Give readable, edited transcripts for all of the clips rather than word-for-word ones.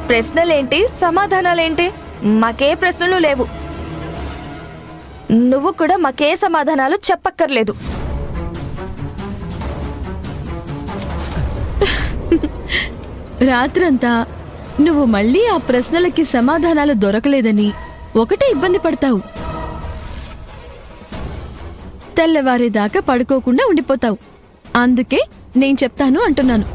ప్రశ్నలేంటి, సమాధానాలేంటి? మాకే ప్రశ్నలు లేవు. నువ్వు కూడా మాకే సమాధానాలు చెప్పక్కర్లేదు. రాత్రంతా నువ్వు మళ్ళీ ఆ ప్రశ్నలకి సమాధానాలు దొరకలేదని ఒకటే ఇబ్బంది పడతావు. తెల్లవారేదాకా పడుకోకుండా ఉండిపోతావు. అందుకే నేను చెప్తాను అంటున్నాను.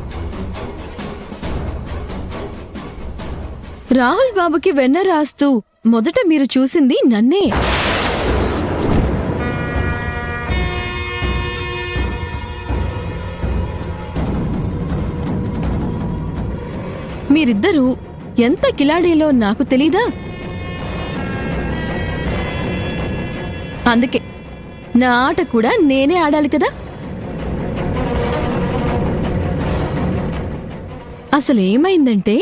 రాహుల్ బాబుకి వెన్న రాస్తూ మొదట మీరు చూసింది నన్నే. మీరిద్దరూ ఎంత కిలాడీలో నాకు తెలీదా? అందుకే నా ఆట కూడా నేనే ఆడాలి కదా. అసలేమైందంటే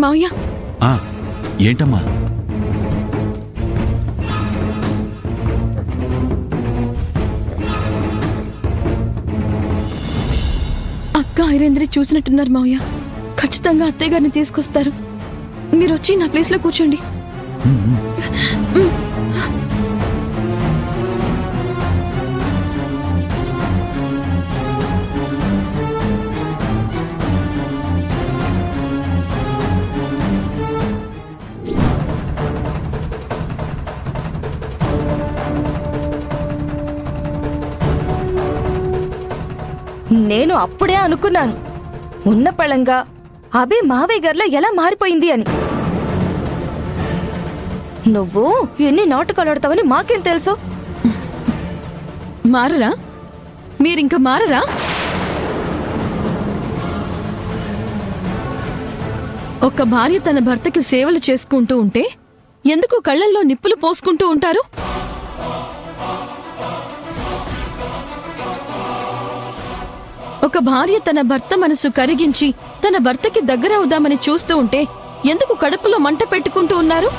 మావయ్య, ఏంటమ్మా? అక్క ఐరేంద్రి చూసినట్టున్నారు మావయ్య. ఖచ్చితంగా అత్తయ్య గారిని తీసుకొస్తారు. మీరొచ్చి నా ప్లేస్ లో కూర్చోండి. నేను అప్పుడే అనుకున్నాను, ఉన్న పళంగా అభి మావయ్య గారిలో ఎలా మారిపోయింది అని. నువ్వు ఎన్ని నాటకాలు ఆడతావని మాకేం తెలుసు? మారరా? మీరింక మారరా? ఒక భార్య తన భర్తకి సేవలు చేసుకుంటూ ఉంటే ఎందుకు కళ్ళల్లో నిప్పులు పోసుకుంటూ ఉంటారు? ఒక భార్య తన భర్త మనసు కరిగించి తన భర్తకి దగ్గరవుదామని చూస్తూ ఉంటే ఎందుకు కడుపులో మంట పెట్టుకుంటూ ఉన్నారు?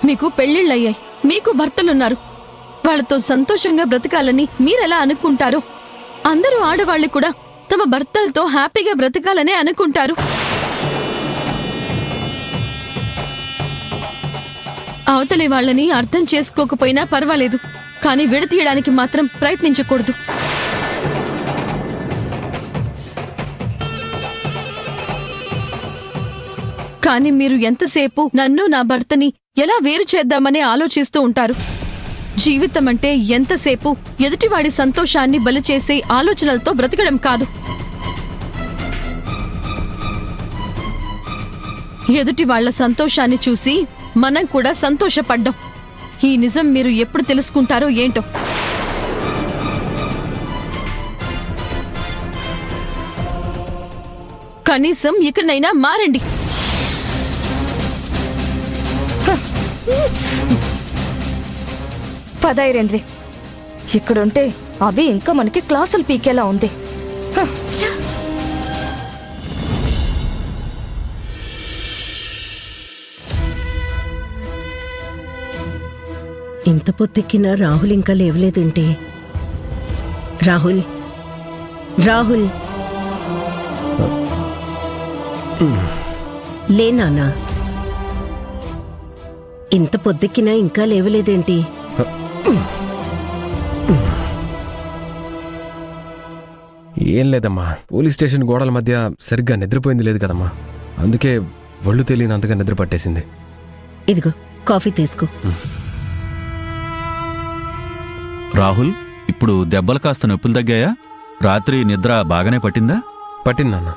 మీకు పెళ్లిళ్ళయ్యాయి, మీకు భర్తలున్నారు. వాళ్లతో సంతోషంగా బ్రతకాలని మీరెలా అనుకుంటారో అందరూ ఆడవాళ్లు కూడా తమ భర్తలతో హ్యాపీగా బ్రతకాలనే అనుకుంటారు. అవతలి వాళ్ళని అర్థం చేసుకోకపోయినా పర్వాలేదు, కానీ విడతీయడానికి మాత్రం ప్రయత్నించకూడదు. కానీ మీరు ఎంతసేపు నన్ను నా భర్తని ఎలా వేరు చేద్దామని ఆలోచిస్తూ ఉంటారు. జీవితం అంటే ఎంతసేపు ఎదుటివాడి సంతోషాన్ని బలిచేసే ఆలోచనలతో బ్రతకడం కాదు. ఎదుటి వాళ్ల సంతోషాన్ని చూసి మనం కూడా సంతోషపడ్డాం. ఈ నిజం మీరు ఎప్పుడు తెలుసుకుంటారో ఏంటో. కనీసం ఇకనైనా మారండి. పద ఐరేంద్రి, ఇక్కడుంటే అభి ఇంకా మనకి క్లాసులు పీకేలా ఉంది. ఇంత పొద్దెక్కినా రాహుల్ ఇంకా లేవలేదేంటి? రాహుల్, రాహుల్, లే నాన్నా. ఇంత పొద్దెక్కినా ఇంకా లేవలేదేంటి? ఏం లేదమ్మా, పోలీస్ స్టేషన్ గోడల మధ్య సరిగ్గా నిద్రపోయింది లేదు కదమ్మా, అందుకే ఒళ్ళు తెలియనంతగా నిద్ర పట్టేసింది. ఇదిగో కాఫీ తీసుకో. రాహుల్, ఇప్పుడు దెబ్బలు కాస్త నొప్పులు తగ్గాయా? రాత్రి నిద్ర బాగానే పట్టిందా? పట్టిందన్నా.